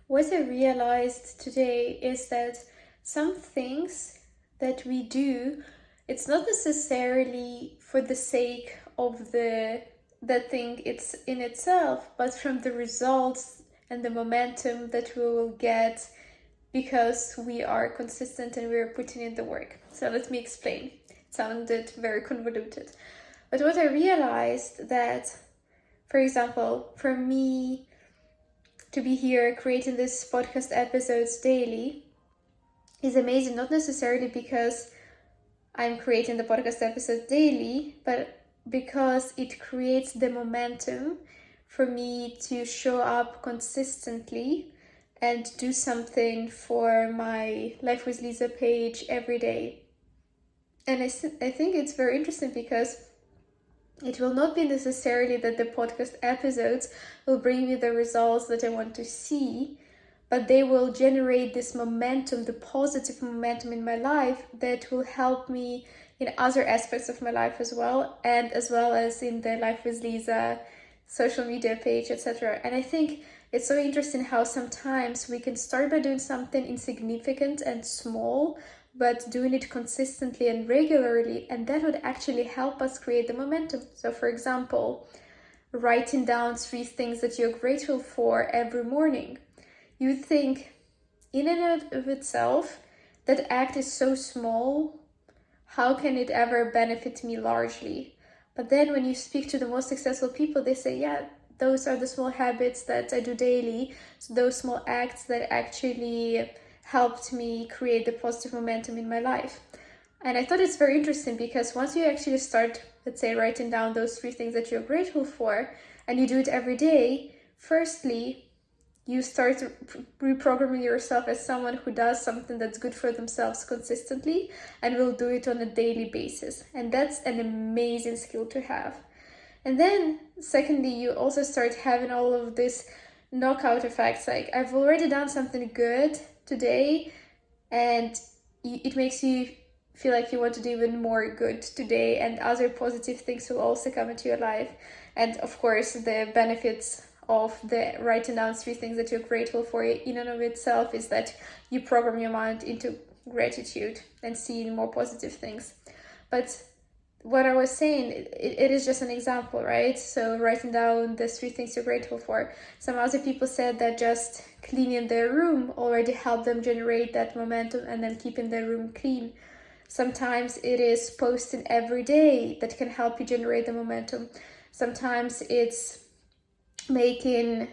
what I realized today is that some things that we do, it's not necessarily for the sake of that thing it's in itself, but from the results and the momentum that we will get because we are consistent and we're putting in the work. So let me explain. It sounded very convoluted. But what I realized that, for example, for me to be here creating this podcast episodes daily is amazing, not necessarily because I'm creating the podcast episode daily, but because it creates the momentum for me to show up consistently and do something for my Life with Lisa page every day. And I think it's very interesting because it will not be necessarily that the podcast episodes will bring me the results that I want to see, but they will generate this momentum, the positive momentum in my life that will help me in other aspects of my life as well, and as well as in the Life with Lisa social media page, etc. And I think it's so interesting how sometimes we can start by doing something insignificant and small, but doing it consistently and regularly, and that would actually help us create the momentum. So for example, writing down 3 things that you're grateful for every morning. You think, in and of itself, that act is so small, how can it ever benefit me largely? But then when you speak to the most successful people, they say, yeah, those are the small habits that I do daily, so those small acts that actually helped me create the positive momentum in my life. And I thought it's very interesting because once you actually start, let's say, writing down those 3 things that you're grateful for, and you do it every day, firstly, you start reprogramming yourself as someone who does something that's good for themselves consistently and will do it on a daily basis. And that's an amazing skill to have. And then, secondly, you also start having all of this knockout effects. Like, I've already done something good today, and it makes you feel like you want to do even more good today, and other positive things will also come into your life. And of course, the benefits of the writing down 3 things that you're grateful for in and of itself is that you program your mind into gratitude and seeing more positive things. But what I was saying, it is just an example, right? So writing down the 3 things you're grateful for. Some other people said that just cleaning their room already helped them generate that momentum and then keeping their room clean. Sometimes it is posting every day that can help you generate the momentum. Sometimes it's making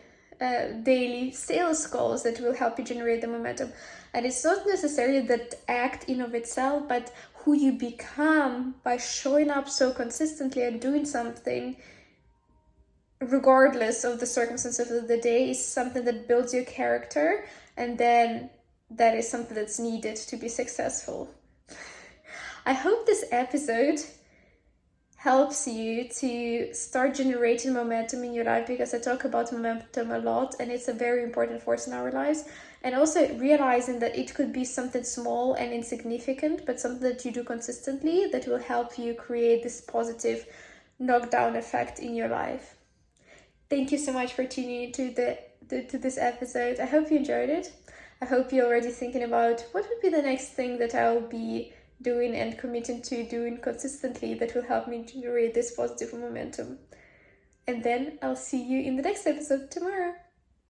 daily sales calls that will help you generate the momentum. And it's not necessarily that act in of itself, but who you become by showing up so consistently and doing something regardless of the circumstances of the day is something that builds your character, and then that is something that's needed to be successful. I hope this episode helps you to start generating momentum in your life, because I talk about momentum a lot and it's a very important force in our lives. And also realizing that it could be something small and insignificant, but something that you do consistently that will help you create this positive knockdown effect in your life. Thank you so much for tuning into to this episode. I hope you enjoyed it. I hope you're already thinking about what would be the next thing that I'll be doing and committing to doing consistently that will help me generate this positive momentum. And then I'll see you in the next episode tomorrow.